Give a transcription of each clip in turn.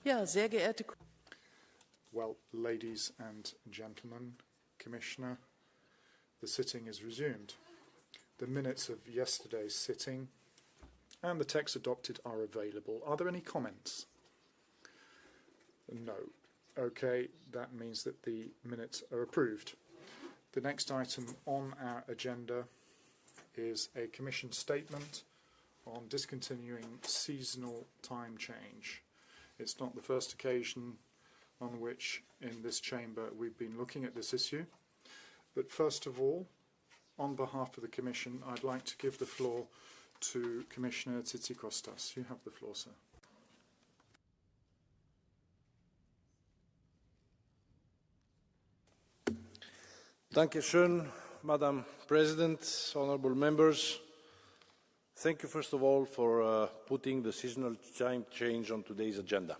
Ja, sehr geehrte Well, ladies and gentlemen, Commissioner, the sitting is resumed. The minutes of yesterday's sitting and the text adopted are available. Are there any comments? No. Okay, that means that the minutes are approved. The next item on our agenda is a Commission statement on discontinuing seasonal time change. It's not the first occasion on which in this chamber we've been looking at this issue. But first of all, on behalf of the Commission, I'd like to give the floor to Commissioner Tzitzikostas. You have the floor, sir. Dankeschön, Madam President, honourable members. Thank you, first of all, for putting the seasonal time change on today's agenda.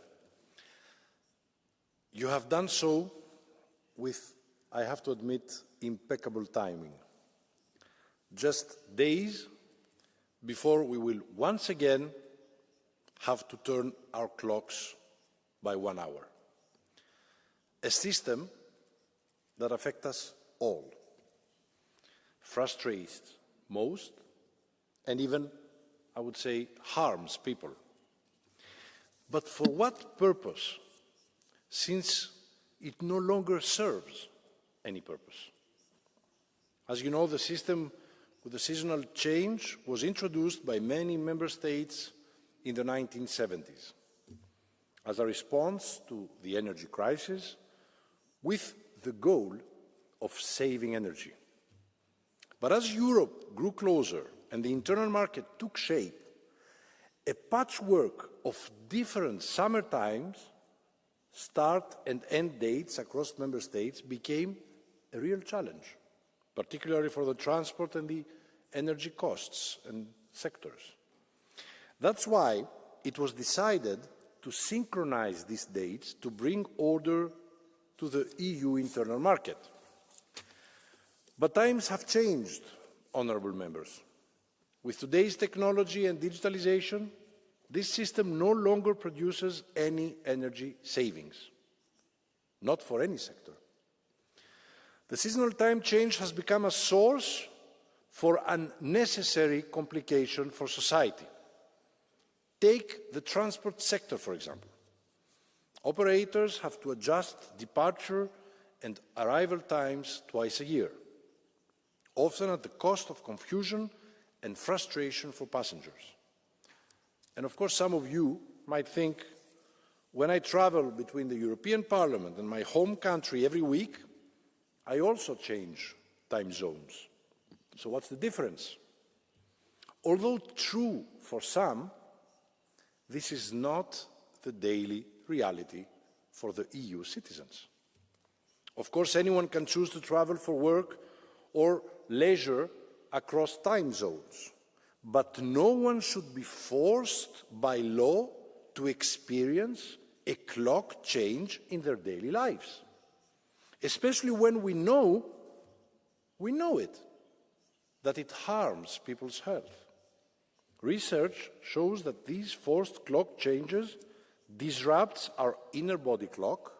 You have done so with, I have to admit, impeccable timing. Just days before we will once again have to turn our clocks by 1 hour. A system that affects us all, frustrates most, and even, I would say, harms people. But for what purpose, since it no longer serves any purpose? As you know, the system with the seasonal change was introduced by many member states in the 1970s as a response to the energy crisis with the goal of saving energy. But as Europe grew closer and the internal market took shape, a patchwork of different summer times, start and end dates across member states became a real challenge, particularly for the transport and the energy costs and sectors. That's why it was decided to synchronize these dates to bring order to the EU internal market. But times have changed, honourable members. With today's technology and digitalisation, this system no longer produces any energy savings, not for any sector. The seasonal time change has become a source for unnecessary complication for society. Take the transport sector, for example. Operators have to adjust departure and arrival times twice a year, often at the cost of confusion and frustration for passengers. And of course, some of you might think, when I travel between the European Parliament and my home country every week, I also change time zones. So what's the difference? Although true for some, this is not the daily reality for the EU citizens. Of course, anyone can choose to travel for work or leisure across time zones, but no one should be forced by law to experience a clock change in their daily lives, especially when we know it, that it harms people's health. Research shows that these forced clock changes disrupt our inner body clock,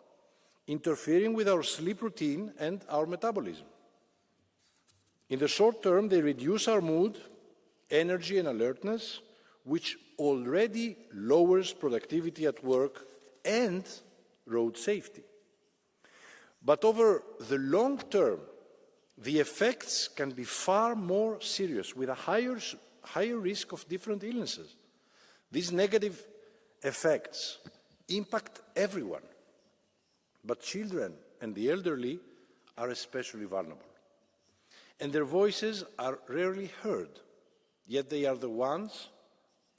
interfering with our sleep routine and our metabolism. In the short term, they reduce our mood, energy and alertness, which already lowers productivity at work and road safety. But over the long term, the effects can be far more serious, with a higher risk of different illnesses. These negative effects impact everyone, but children and the elderly are especially vulnerable. And their voices are rarely heard, yet they are the ones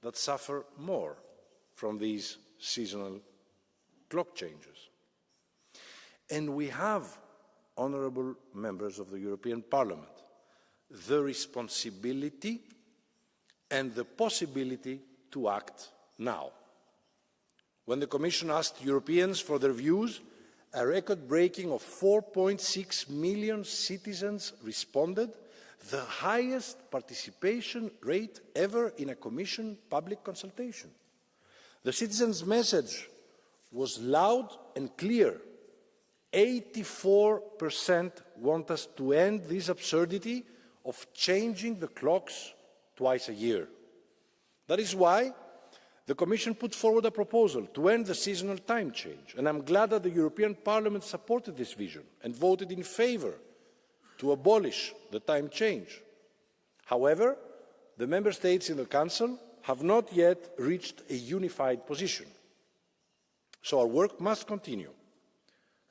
that suffer more from these seasonal clock changes. And we have, honourable members of the European Parliament, the responsibility and the possibility to act now. When the Commission asked Europeans for their views, a record-breaking of 4.6 million citizens responded, the highest participation rate ever in a Commission public consultation. The citizens' message was loud and clear. 84% want us to end this absurdity of changing the clocks twice a year. That is why the Commission put forward a proposal to end the seasonal time change, and I'm glad that the European Parliament supported this vision and voted in favour to abolish the time change. However, the Member States in the Council have not yet reached a unified position. So our work must continue.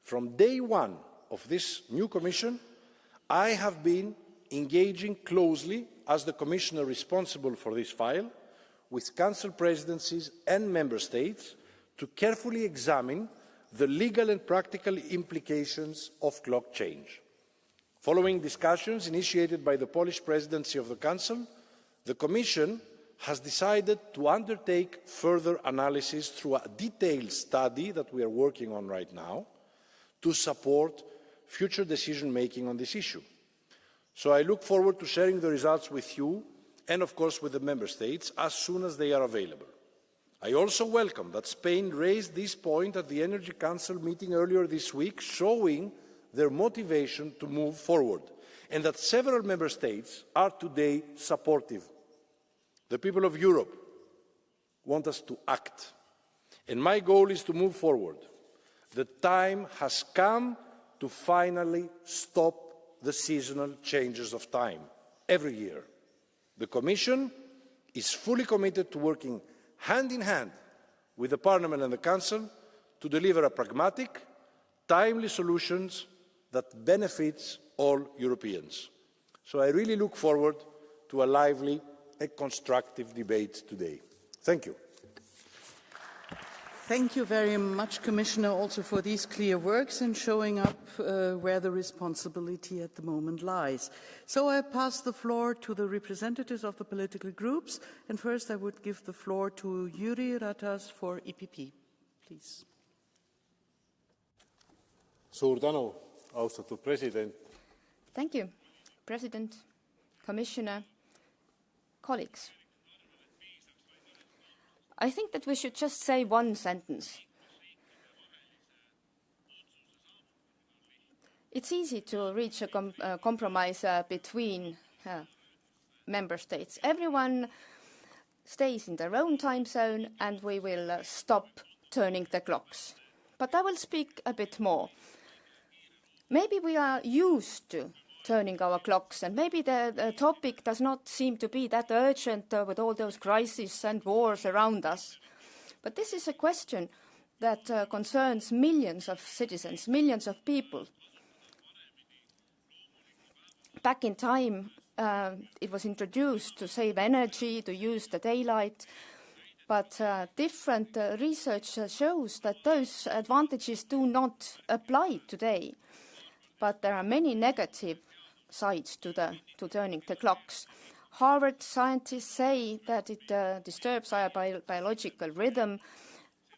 From day one of this new Commission, I have been engaging closely as the Commissioner responsible for this file with Council presidencies and Member States to carefully examine the legal and practical implications of clock change. Following discussions initiated by the Polish Presidency of the Council, the Commission has decided to undertake further analysis through a detailed study that we are working on right now to support future decision-making on this issue. So I look forward to sharing the results with you and, of course, with the Member States as soon as they are available. I also welcome that Spain raised this point at the Energy Council meeting earlier this week, showing their motivation to move forward, and that several Member States are today supportive. The people of Europe want us to act, and my goal is to move forward. The time has come to finally stop the seasonal changes of time every year. The Commission is fully committed to working hand in hand with the Parliament and the Council to deliver a pragmatic, timely solutions that benefits all Europeans. So I really look forward to a lively and constructive debate today. Thank you. Thank you very much, Commissioner, also for these clear works and showing up where the responsibility at the moment lies. So I pass the floor to the representatives of the political groups, and first I would give the floor to Jüri Ratas for EPP, please. Suur tänu, austatud president. Thank you, President, Commissioner, colleagues. I think that we should just say one sentence. It's easy to reach a compromise between member states. Everyone stays in their own time zone and we will stop turning the clocks. But I will speak a bit more. Maybe we are used to turning our clocks, and maybe the topic does not seem to be that urgent with all those crises and wars around us. But this is a question that concerns millions of citizens, millions of people. Back in time, it was introduced to save energy, to use the daylight, but different research shows that those advantages do not apply today. But there are many negative sides to turning the clocks. Harvard scientists say that it disturbs our biological rhythm,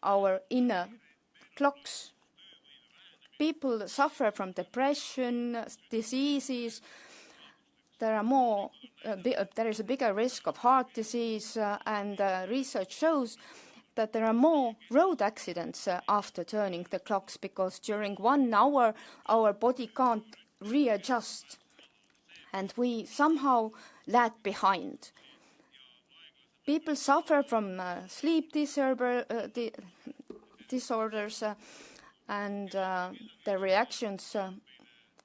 our inner clocks. People suffer from depression, diseases. There is a bigger risk of heart disease, and research shows that there are more road accidents after turning the clocks, because during 1 hour our body can't readjust and we somehow lag behind. People suffer from sleep disorders and their reactions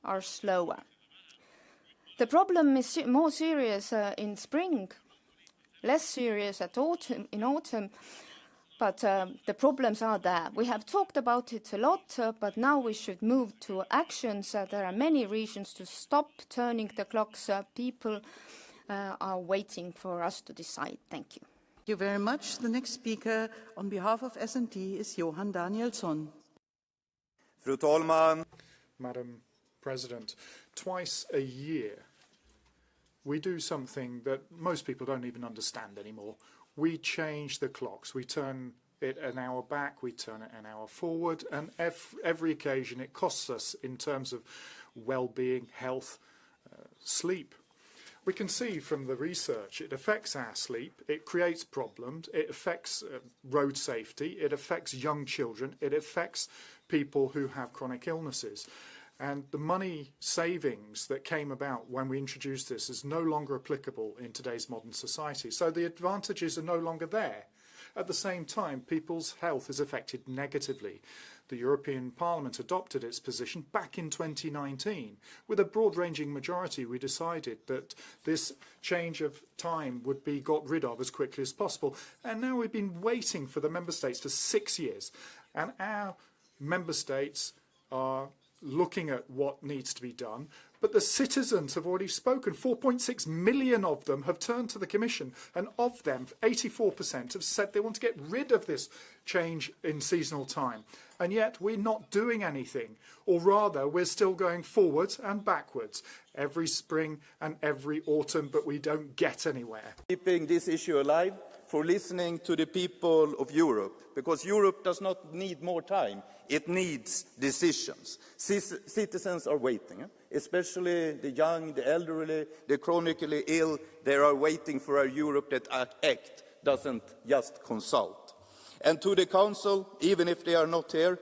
are slower. The problem is more serious in spring, less serious in autumn, but the problems are there. We have talked about it a lot, but now we should move to actions. There are many reasons to stop turning the clocks. People are waiting for us to decide. Thank you. Thank you very much. The next speaker on behalf of S&T is Johan Danielsson. Fru talman. Madam President, twice a year we do something that most people don't even understand anymore. We change the clocks. We turn it an hour back, we turn it an hour forward, and every occasion it costs us in terms of well-being, health, sleep. We can see from the research it affects our sleep, it creates problems, it affects road safety, it affects young children, it affects people who have chronic illnesses. And the money savings that came about when we introduced this is no longer applicable in today's modern society. So the advantages are no longer there. At the same time, people's health is affected negatively. The European Parliament adopted its position back in 2019. With a broad-ranging majority, we decided that this change of time would be got rid of as quickly as possible. And now we've been waiting for the member states for 6 years. And our member states are looking at what needs to be done. But the citizens have already spoken. 4.6 million of them have turned to the Commission, and of them, 84% have said they want to get rid of this change in seasonal time. And yet we're not doing anything, or rather we're still going forwards and backwards every spring and every autumn, but we don't get anywhere. Keeping this issue alive, for listening to the people of Europe, because Europe does not need more time, it needs decisions. Citizens are waiting, especially the young, the elderly, the chronically ill. They are waiting for a Europe that acts, doesn't just consult. And to the Council, even if they are not here,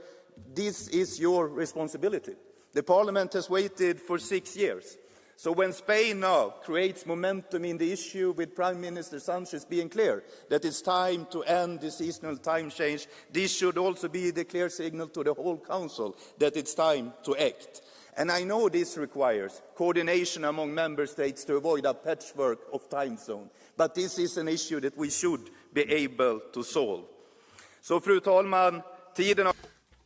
this is your responsibility. The Parliament has waited for 6 years. So when Spain now creates momentum in the issue with Prime Minister Sanchez being clear that it's time to end the seasonal time change, this should also be the clear signal to the whole Council that it's time to act. And I know this requires coordination among member states to avoid a patchwork of time zone, but this is an issue that we should be able to solve. So, Fru talman, tiden...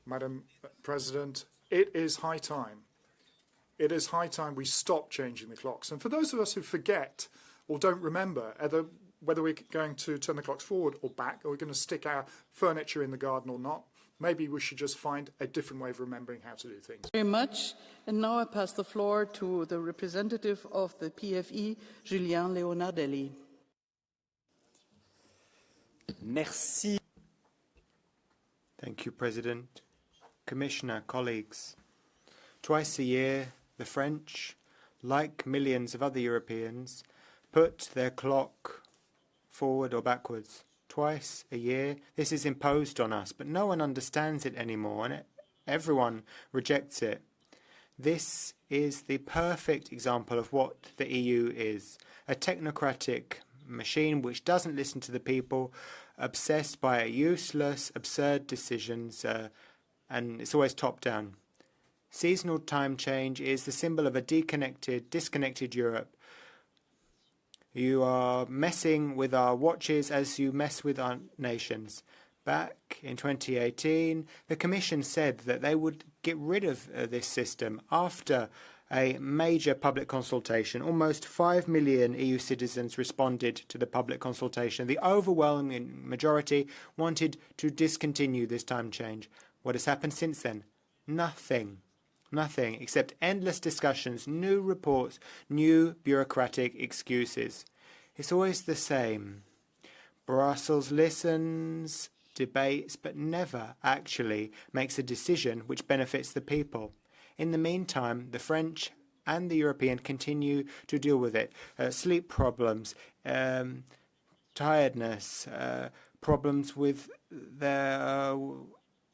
Madam President, it is high time. It is high time we stop changing the clocks. And for those of us who forget or don't remember whether we're going to turn the clocks forward or back, or we're going to stick our furniture in the garden or not, maybe we should just find a different way of remembering how to do things. Very much. And now I pass the floor to the representative of the PFE, Julien Leonardelli. Merci. Thank you, President. Commissioner, colleagues. Twice a year, the French, like millions of other Europeans, put their clock forward or backwards. Twice a year. This is imposed on us, but no one understands it anymore, and everyone rejects it. This is the perfect example of what the EU is. A technocratic machine which doesn't listen to the people, obsessed by useless, absurd decisions, and it's always top-down. Seasonal time change is the symbol of a disconnected Europe. You are messing with our watches as you mess with our nations. Back in 2018, the Commission said that they would get rid of this system after a major public consultation. Almost 5 million EU citizens responded to the public consultation. The overwhelming majority wanted to discontinue this time change. What has happened since then? Nothing. Nothing except endless discussions, new reports, new bureaucratic excuses. It's always the same. Brussels listens, debates, but never actually makes a decision which benefits the people. In the meantime, the French and the European continue to deal with it. Sleep problems, tiredness, problems with their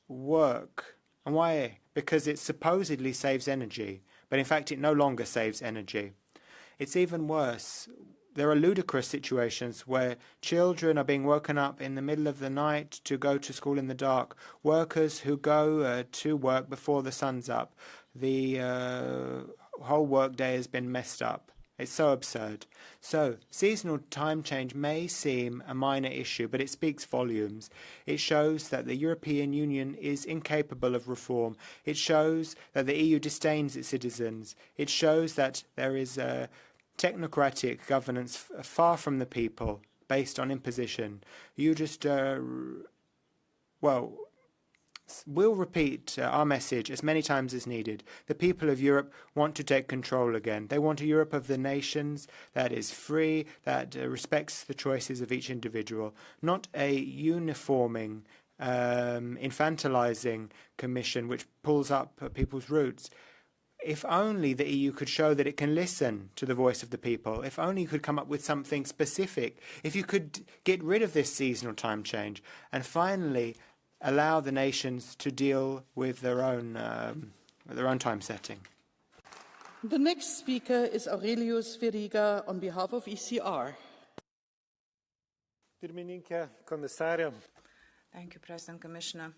work. And why? Because it supposedly saves energy, but in fact it no longer saves energy. It's even worse. There are ludicrous situations where children are being woken up in the middle of the night to go to school in the dark, workers who go to work before the sun's up. The whole work day has been messed up. It's so absurd. So, seasonal time change may seem a minor issue, but it speaks volumes. It shows that the European Union is incapable of reform. It shows that the EU disdains its citizens. It shows that there is a technocratic governance far from the people, based on imposition. You just, we'll repeat our message as many times as needed. The people of Europe want to take control again. They want a Europe of the nations that is free, that respects the choices of each individual, not a uniforming, infantilizing commission which pulls up people's roots. if only the EU could show that it can listen to the voice of the people, if only you could come up with something specific, if you could get rid of this seasonal time change and finally allow the nations to deal with their own time setting. The next speaker is Aurelijus Veryga on behalf of ECR. Pirmininkė, komisarė. Thank you, President, Commissioner.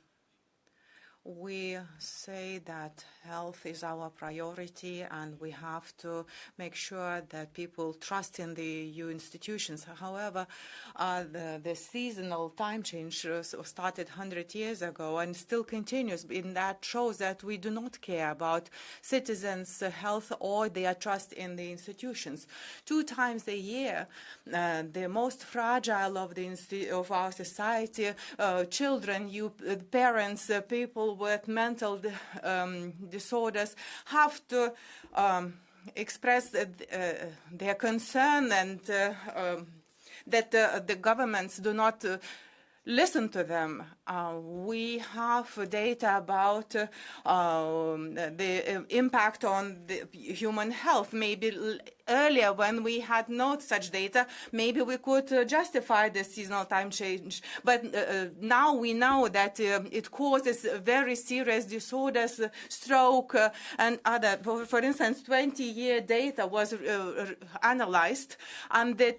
We say that health is our priority and we have to make sure that people trust in the EU institutions. However, the seasonal time change started 100 years ago and still continues. And that shows that we do not care about citizens' health or their trust in the institutions. 2 times a year, the most fragile of our society, children, parents, people with mental disorders have to express their concern and that the governments do not listen to them. We have data about the impact on the human health. Maybe earlier, when we had no such data, maybe we could justify the seasonal time change. But now we know that it causes very serious disorders, stroke, and other. For instance, 20-year data was analyzed, and the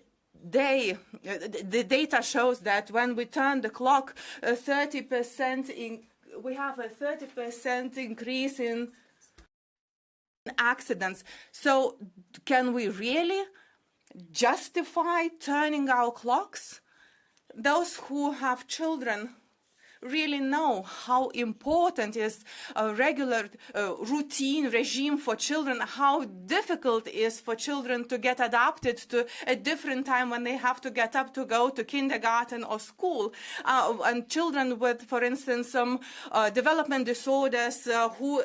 data shows that when we turn the clock, we have a 30% increase in accidents. So can we really justify turning our clocks? Those who have children really know how important is a regular routine regime for children, how difficult it is for children to get adapted to a different time when they have to get up to go to kindergarten or school. And children with, for instance, some development disorders who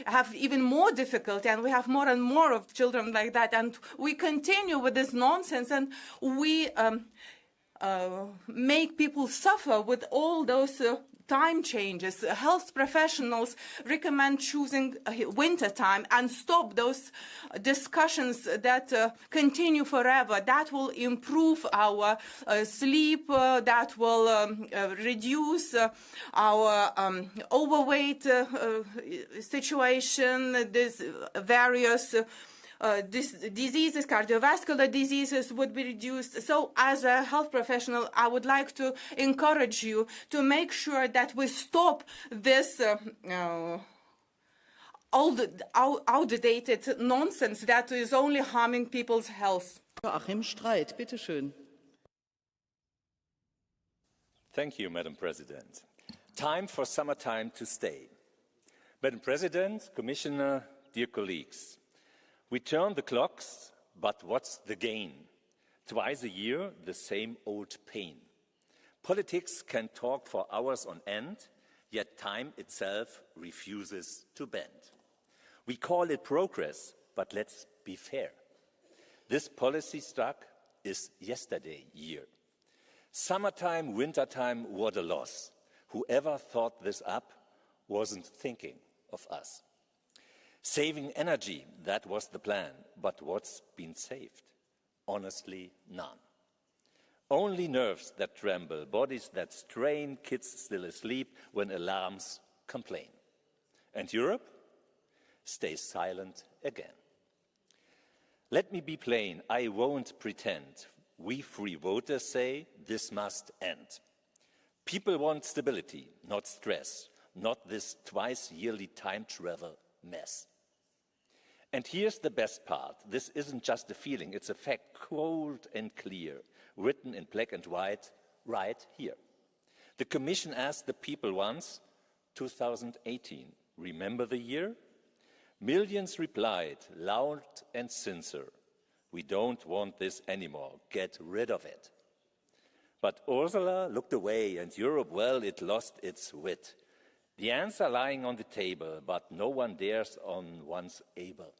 have even more difficulty, and we have more and more of children like that. And we continue with this nonsense, and we make people suffer with all those time changes. Health professionals recommend choosing winter time and stop those discussions that continue forever. That will improve our sleep, that will reduce our overweight situation, these various diseases, cardiovascular diseases would be reduced. So as a health professional, I would like to encourage you to make sure that we stop this outdated nonsense that is only harming people's health. Joachim, Streit, bitte schön. Thank you, Madam President. Time for summertime to stay. Madam President, Commissioner, dear colleagues, we turn the clocks, but what's the gain? Twice a year, the same old pain. Politics can talk for hours on end, yet time itself refuses to bend. We call it progress, but let's be fair. This policy stuck is yesterday year. Summertime, wintertime, what a loss. Whoever thought this up wasn't thinking of us. Saving energy, that was the plan, but what's been saved? Honestly, none. Only nerves that tremble, bodies that strain, kids still asleep when alarms complain. And Europe stays silent again. Let me be plain, I won't pretend. We free voters say this must end. People want stability, not stress, not this twice-yearly time travel mess. And here's the best part. This isn't just a feeling, it's a fact, cold and clear, written in black and white right here. The Commission asked the people once, 2018, remember the year? Millions replied, loud and sincere, we don't want this anymore, get rid of it. But Ursula looked away and Europe, well, it lost its wit. The answer lying on the table, but no one dares on one's able.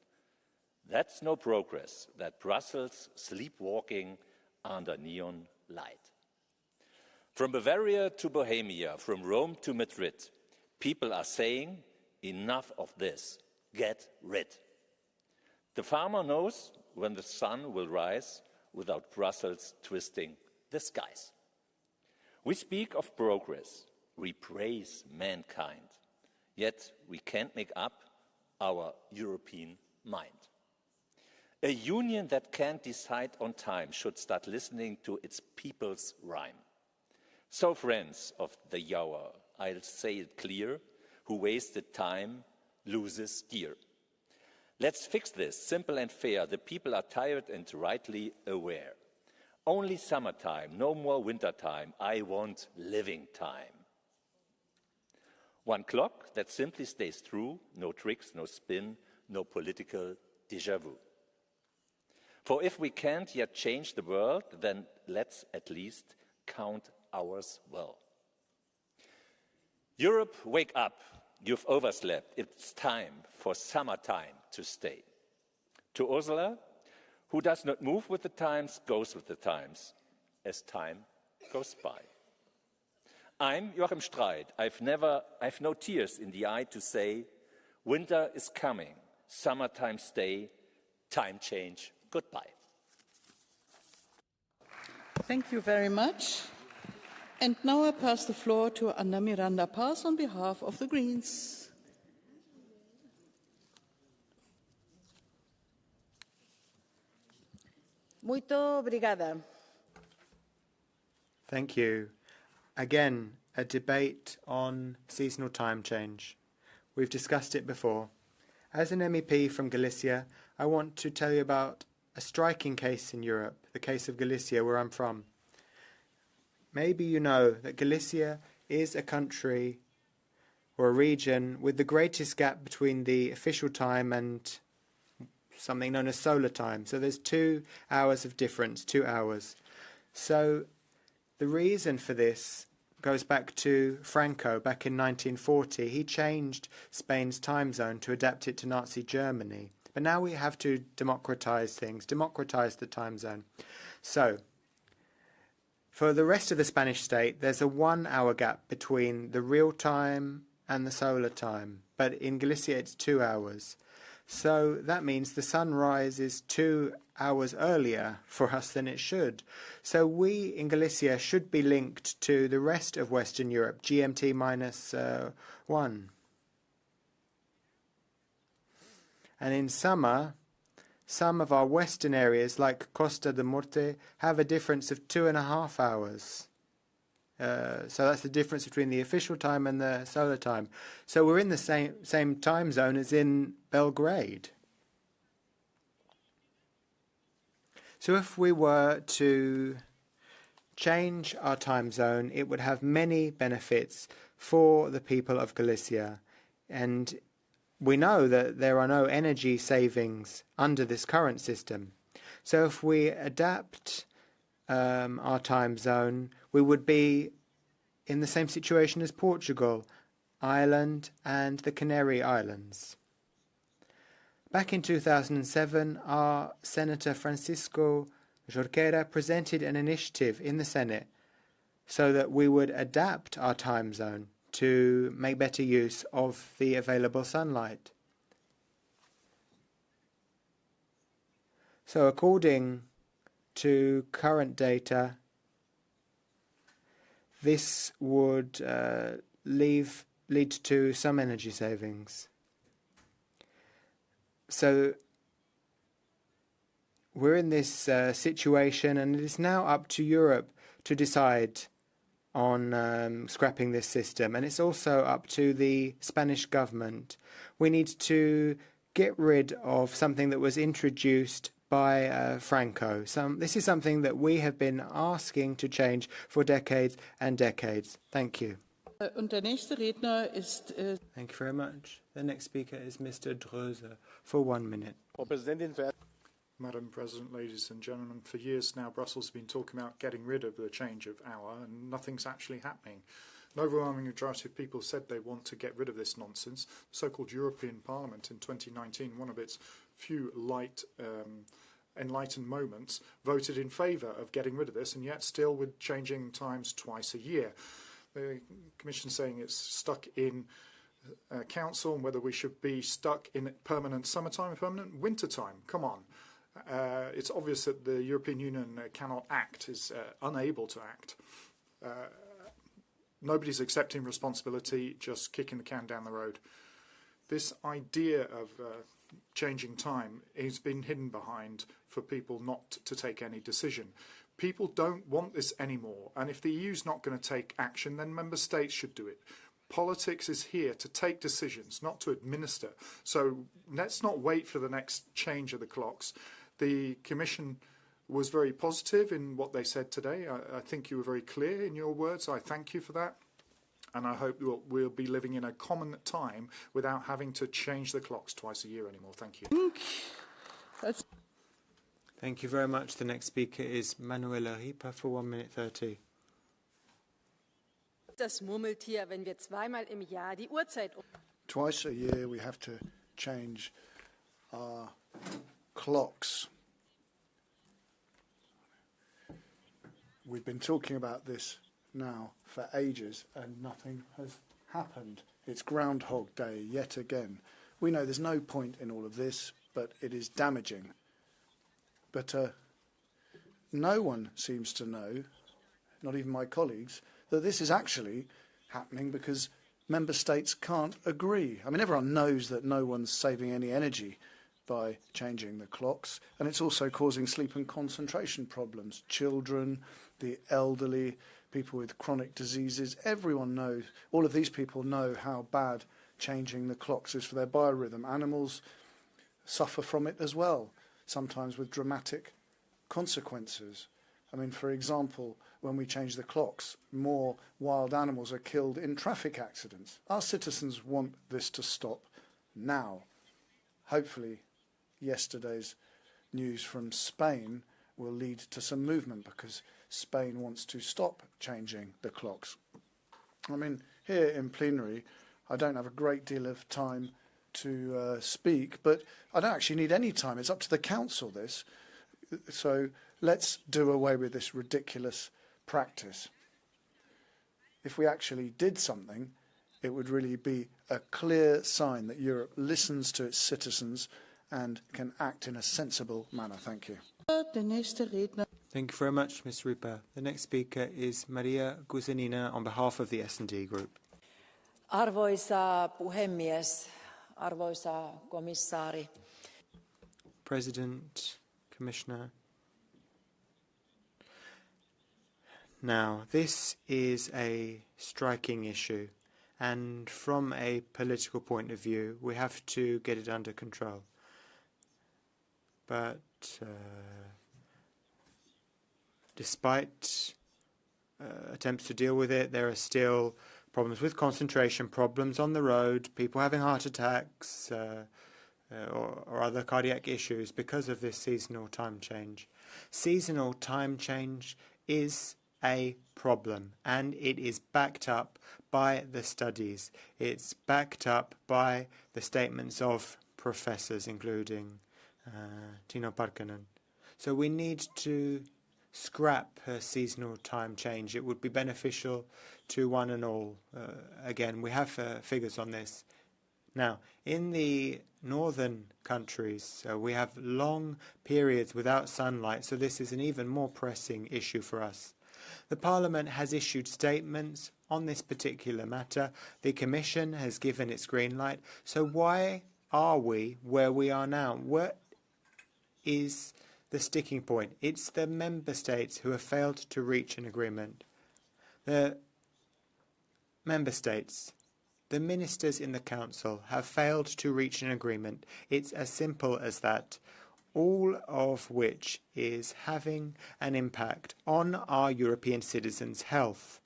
That's no progress, that Brussels sleepwalking under neon light. From Bavaria to Bohemia, from Rome to Madrid, people are saying, enough of this, get rid. The farmer knows when the sun will rise without Brussels twisting the skies. We speak of progress, we praise mankind, yet we can't make up our European mind. A union that can't decide on time should start listening to its people's rhyme. So, friends of the hour, I'll say it clear, who wasted time loses gear. Let's fix this, simple and fair. The people are tired and rightly aware. Only summertime, no more wintertime. I want living time. One clock that simply stays true, no tricks, no spin, no political déjà vu. For if we can't yet change the world, then let's at least count ours well. Europe, wake up. You've overslept. It's time for summertime to stay. To Ursula, who does not move with the times, goes with the times, as time goes by. I'm Joachim Streit. I've no tears in the eye to say, winter is coming, summertime stay, time change, goodbye. Thank you very much. And now I pass the floor to Miranda Paz on behalf of the Greens. Muito obrigada. Thank you. Again, a debate on seasonal time change. We've discussed it before. As an MEP from Galicia, I want to tell you about a striking case in Europe, the case of Galicia, where I'm from. Maybe you know that Galicia is a country or a region with the greatest gap between the official time and something known as solar time. So there's 2 hours of difference, 2 hours. So the reason for this goes back to Franco back in 1940. He changed Spain's time zone to adapt it to Nazi Germany. But now we have to democratize things, democratize the time zone. So for the rest of the Spanish state, there's a 1 hour gap between the real time and the solar time. But in Galicia, it's 2 hours. So that means the sun rises 2 hours earlier for us than it should. So we in Galicia should be linked to the rest of Western Europe, GMT minus 1. And in summer, some of our western areas, like Costa de Morte, have a difference of 2.5 hours. So that's the difference between the official time and the solar time. So we're in the same time zone as in Belgrade. So if we were to change our time zone, it would have many benefits for the people of Galicia. And we know that there are no energy savings under this current system. So if we adapt our time zone, we would be in the same situation as Portugal, Ireland, and the Canary Islands. Back in 2007, our Senator Francisco Jorquera presented an initiative in the Senate so that we would adapt our time zone to make better use of the available sunlight. So according to current data, this would lead to some energy savings. So we're in this situation, and it is now up to Europe to decide on scrapping this system, and it's also up to the Spanish government. We need to get rid of something that was introduced by Franco. This is something that we have been asking to change for decades and decades. Thank you. Und der nächste Redner ist Thank you very much. The next speaker is Mr. Droese for 1 minute. Madam President, ladies and gentlemen, for years now Brussels has been talking about getting rid of the change of hour, and nothing's actually happening. An overwhelming majority of people said they want to get rid of this nonsense. The so-called European Parliament in 2019, one of its few enlightened moments, voted in favour of getting rid of this, and yet still with changing times twice a year. The Commission saying it's stuck in Council and whether we should be stuck in permanent summertime, permanent wintertime. Come on. It's obvious that the European Union cannot act, is unable to act. Nobody's accepting responsibility, just kicking the can down the road. This idea of changing time has been hidden behind for people not to take any decision. People don't want this anymore, and if the EU's not going to take action, then member states should do it. Politics is here to take decisions, not to administer. So let's not wait for the next change of the clocks. The Commission was very positive in what they said today. I think you were very clear in your words. I thank you for that. And I hope we'll be living in a common time without having to change the clocks twice a year anymore. Thank you. Thank you very much. The next speaker is Manuela Ripa for 1 minute 30. Das Murmeltier, wenn wir zweimal im Jahr die Uhrzeit. Twice a year we have to change our clocks. We've been talking about this now for ages and nothing has happened. It's Groundhog Day yet again. We know there's no point in all of this, but it is damaging. But no one seems to know, not even my colleagues, that this is actually happening because member states can't agree. I mean, everyone knows that no one's saving any energy by changing the clocks, and it's also causing sleep and concentration problems. Children, the elderly, people with chronic diseases, everyone knows, all of these people know how bad changing the clocks is for their biorhythm. Animals suffer from it as well, sometimes with dramatic consequences. I mean, for example, when we change the clocks, more wild animals are killed in traffic accidents. Our citizens want this to stop now. Hopefully, yesterday's news from Spain will lead to some movement because Spain wants to stop changing the clocks. I mean, here in plenary, I don't have a great deal of time to speak, but I don't actually need any time. It's up to the council, this. So let's do away with this ridiculous practice. If we actually did something, it would really be a clear sign that Europe listens to its citizens and can act in a sensible manner. Thank you. Thank you very much, Ms. Ripa. The next speaker is Maria Guzenina on behalf of the S&D Group. Arvoisa puhemies, arvoisa komissaari. President, Commissioner. Now, this is a striking issue, and from a political point of view, we have to get it under control. But despite attempts to deal with it, there are still problems with concentration, problems on the road, people having heart attacks or other cardiac issues because of this seasonal time change. Seasonal time change is a problem, and it is backed up by the studies. It's backed up by the statements of professors, including Tino Parkkonen. So we need to scrap seasonal time change. It would be beneficial to one and all. Again, we have figures on this. Now, in the northern countries, we have long periods without sunlight, so this is an even more pressing issue for us. The Parliament has issued statements on this particular matter. The Commission has given its green light. So why are we where we are now? What is the sticking point? It's the member states who have failed to reach an agreement. The member states, the ministers in the Council, have failed to reach an agreement. It's as simple as that. All of which is having an impact on our European citizens' health.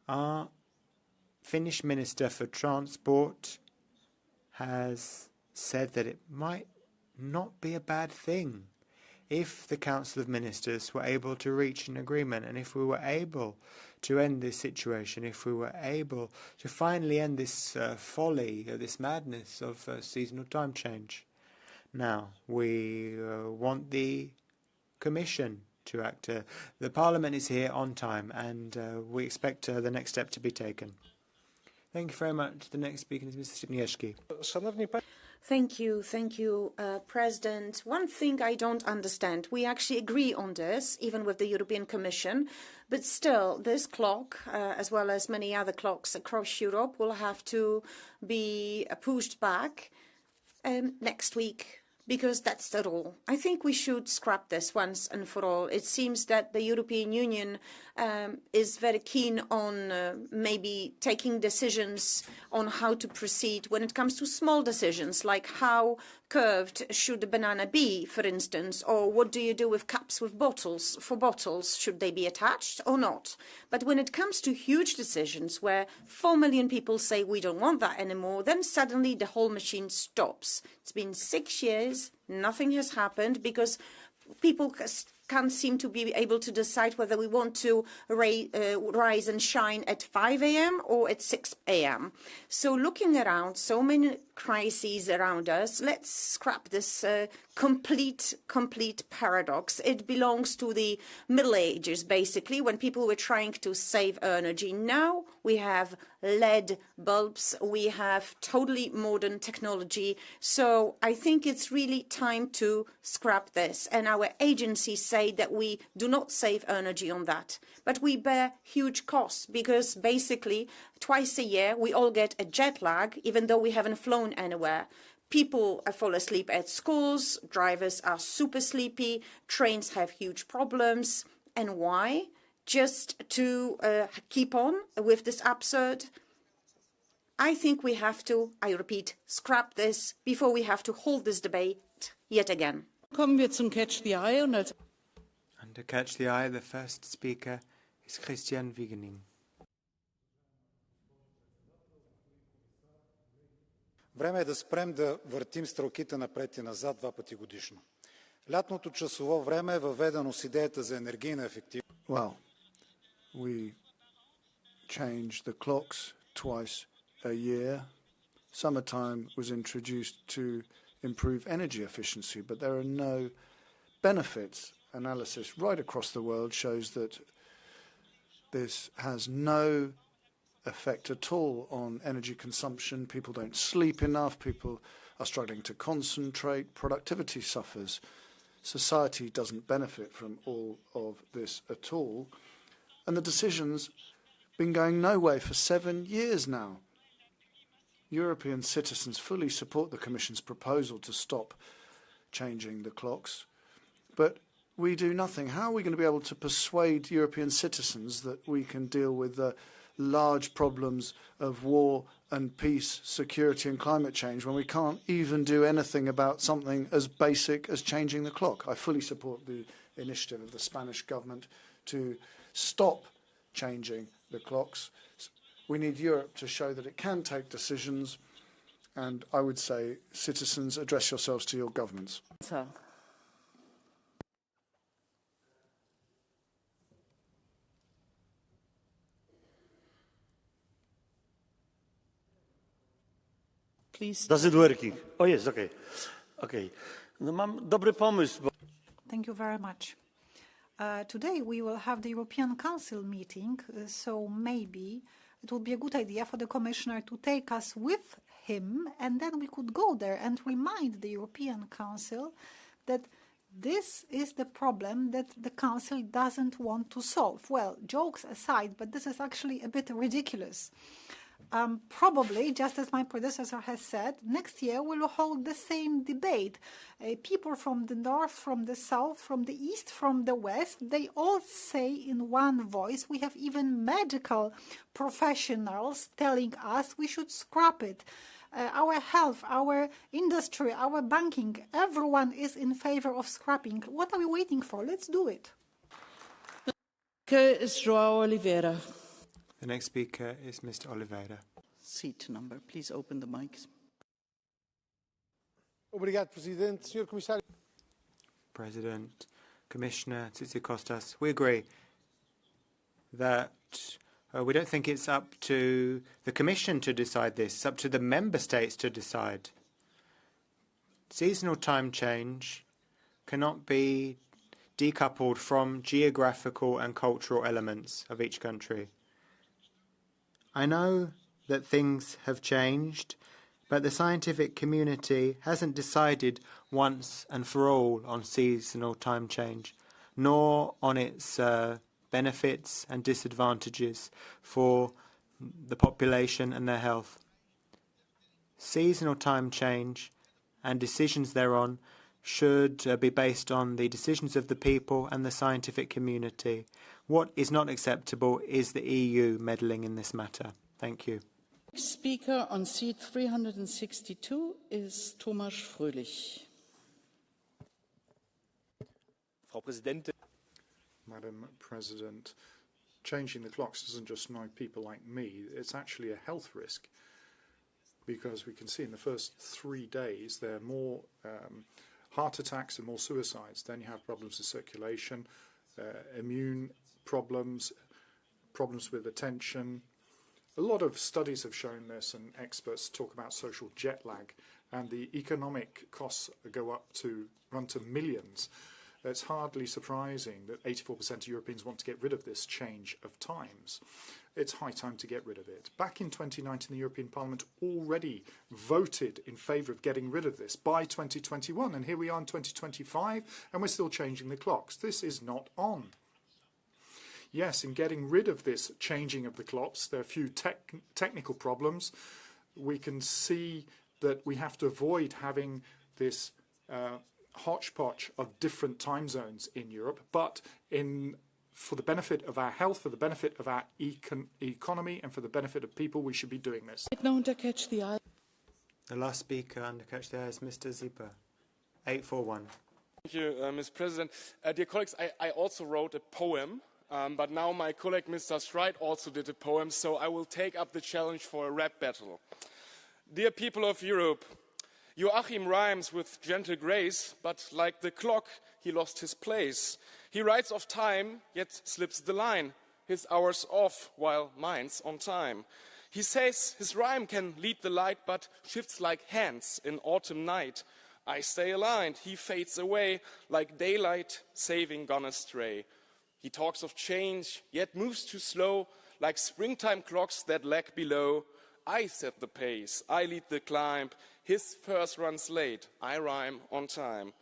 Our Finnish Minister for Transport has said that it might not be a bad thing if the Council of Ministers were able to reach an agreement, and if we were able to end this situation, if we were able to finally end this folly, this madness of seasonal time change. Now, we want the Commission to act. The Parliament is here on time, and we expect the next step to be taken. Thank you very much. The next speaker is Mr. Sypniewski. Thank you, President. One thing I don't understand, we actually agree on this, even with the European Commission, but still this clock, as well as many other clocks across Europe, will have to be pushed back next week, because that's the rule. I think we should scrap this once and for all. It seems that the European Union is very keen on maybe taking decisions on how to proceed when it comes to small decisions, like how curved should a banana be, for instance, or what do you do with cups with bottles, for bottles, should they be attached or not? But when it comes to huge decisions where 4 million people say we don't want that anymore, then suddenly the whole machine stops. It's been 6 years, nothing has happened, because people can't seem to be able to decide whether we want to rise and shine at 5 a.m. or at 6 a.m. So looking around, so many crises around us, let's scrap this complete paradox. It belongs to the Middle Ages, basically, when people were trying to save energy. Now we have LED bulbs, we have totally modern technology. So I think it's really time to scrap this. And our agencies say that we do not save energy on that. But we bear huge costs, because basically twice a year we all get a jet lag, even though we haven't flown anywhere. People fall asleep at schools, drivers are super sleepy, trains have huge problems. And why? Just to keep on with this absurd? I think we have to, I repeat, scrap this before we have to hold this debate yet again. Kommen wir zum Catch the Eye. Under Catch the Eye, the first speaker is Kристиан Вигенин. Време е да спрем да въртим стрелките напред и назад 2 пъти годишно. Лятното часово време е въведено с идеята за енергийна ефективност. Well, we change the clocks twice a year. Summertime was introduced to improve energy efficiency, but there are no benefits. Analysis right across the world shows that this has no effect at all on energy consumption. People don't sleep enough. People are struggling to concentrate. Productivity suffers. Society doesn't benefit from all of this at all. And the decision's been going nowhere for 7 years now. European citizens fully support the Commission's proposal to stop changing the clocks, but we do nothing. How are we going to be able to persuade European citizens that we can deal with the large problems of war and peace, security and climate change when we can't even do anything about something as basic as changing the clock? I fully support the initiative of the Spanish government to stop changing the clocks. We need Europe to show that it can take decisions, and I would say, citizens, address yourselves to your governments. Please. Does it working? Oh yes, okay. Okay. No, mam dobry pomysł. Thank you very much. Today we will have the European Council meeting, so maybe it would be a good idea for the Commissioner to take us with him, and then we could go there and remind the European Council that this is the problem that the Council doesn't want to solve. Well, jokes aside, but this is actually a bit ridiculous. Probably, just as my predecessor has said, next year we'll hold the same debate. People from the north, from the south, from the east, from the west, they all say in one voice. We have even medical professionals telling us we should scrap it. Our health, our industry, our banking, everyone is in favor of scrapping. What are we waiting for? Let's do it. Is João Oliveira. The next speaker is Mr. Oliveira. Seat number. Please open the mics. Obrigado, Presidente. Senhor Comissário. President, Commissioner Tzitzikostas, we agree that we don't think it's up to the Commission to decide this. It's up to the Member States to decide. Seasonal time change cannot be decoupled from geographical and cultural elements of each country. I know that things have changed, but the scientific community hasn't decided once and for all on seasonal time change, nor on its benefits and disadvantages for the population and their health. Seasonal time change and decisions thereon should be based on the decisions of the people and the scientific community. What is not acceptable is the EU meddling in this matter. Thank you. Next speaker on seat 362 is Tomasz Froelich. Frau Präsidentin. Madam President, changing the clocks doesn't just annoy people like me, it's actually a health risk, because we can see in the first 3 days there are more heart attacks and more suicides. Then you have problems with circulation, immune problems, problems with attention. A lot of studies have shown this, and experts talk about social jet lag, and the economic costs run to millions. It's hardly surprising that 84% of Europeans want to get rid of this change of times. It's high time to get rid of it. Back in 2019, the European Parliament already voted in favour of getting rid of this by 2021, and here we are in 2025, and we're still changing the clocks. This is not on. Yes, in getting rid of this changing of the clocks, there are a few technical problems. We can see that we have to avoid having this hodgepodge of different time zones in Europe, but for the benefit of our health, for the benefit of our economy, and for the benefit of people, we should be doing this. The last speaker under Catch the Eye is Mr. Sieper, 841. Thank you, Ms. President. Dear colleagues, I also wrote a poem, but now my colleague Mr. Streit also did a poem, so I will take up the challenge for a rap battle. Dear people of Europe, Joachim rhymes with gentle grace, but like the clock, he lost his place. He writes of time, yet slips the line. His hours off, while mine's on time. He says his rhyme can lead the light, but shifts like hands in autumn night. I stay aligned, he fades away, like daylight saving gone astray. He talks of change, yet moves too slow, like springtime clocks that lag below. I set the pace, I lead the climb. His first runs late, I rhyme on time.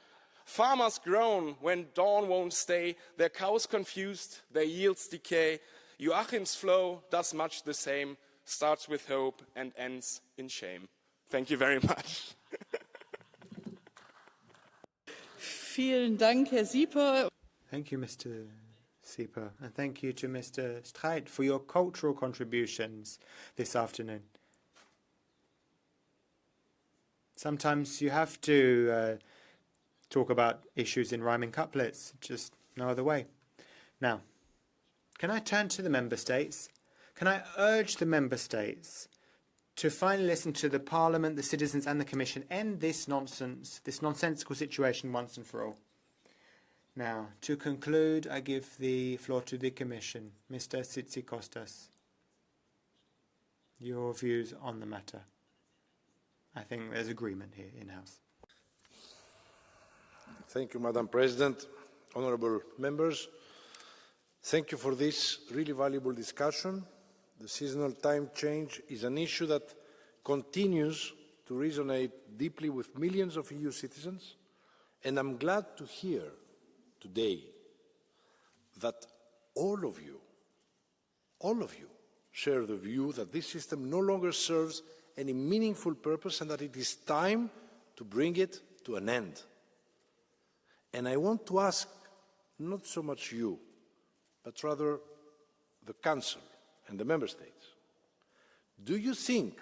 Farmers groan when dawn won't stay, their cows confused, their yields decay. Joachim's flow does much the same, starts with hope and ends in shame. Thank you very much. Vielen Dank, Herr Sieper. Thank you, Mr. Sieper, and thank you to Mr. Streit for your cultural contributions this afternoon. Sometimes you have to talk about issues in rhyming couplets, just no other way. Now, can I turn to the Member States? Can I urge the Member States to finally listen to the Parliament, the citizens and the Commission, end this nonsense, this nonsensical situation once and for all? Now, to conclude, I give the floor to the Commission. Mr. Tzitzikostas, your views on the matter. I think there's agreement here in-house. Thank you, Madam President, honourable members. Thank you for this really valuable discussion. The seasonal time change is an issue that continues to resonate deeply with millions of EU citizens, and I'm glad to hear today that all of you share the view that this system no longer serves any meaningful purpose and that it is time to bring it to an end. And I want to ask not so much you, but rather the Council and the Member States. Do you think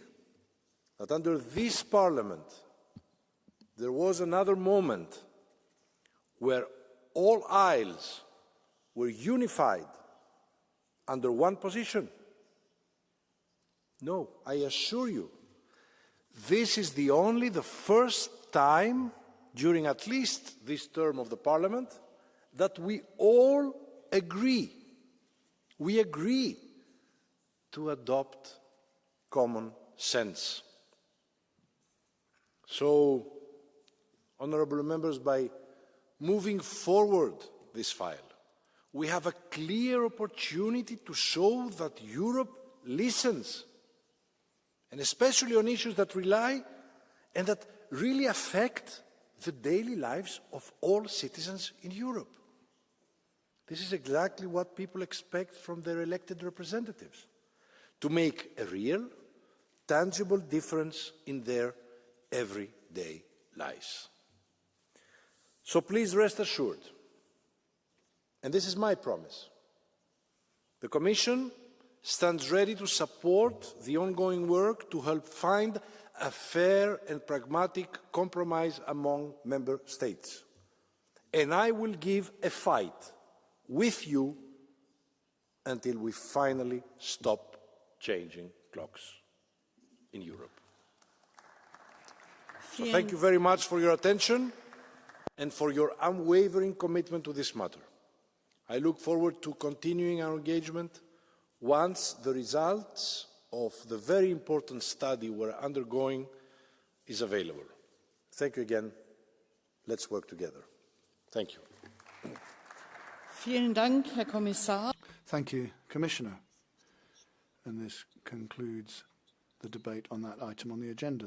that under this Parliament there was another moment where all aisles were unified under one position? No, I assure you, this is the first time during at least this term of the Parliament that we all agree. We agree to adopt common sense. So, honourable members, by moving forward this file, we have a clear opportunity to show that Europe listens, and especially on issues that rely and that really affect the daily lives of all citizens in Europe. This is exactly what people expect from their elected representatives, to make a real, tangible difference in their everyday lives. So please rest assured, and this is my promise, the Commission stands ready to support the ongoing work to help find a fair and pragmatic compromise among Member States. And I will give a fight with you until we finally stop changing clocks in Europe. So thank you very much for your attention and for your unwavering commitment to this matter. I look forward to continuing our engagement once the results of the very important study we're undergoing is available. Thank you again. Let's work together. Thank you. Vielen Dank, Herr Kommissar. Thank you, Commissioner. And this concludes the debate on that item on the agenda.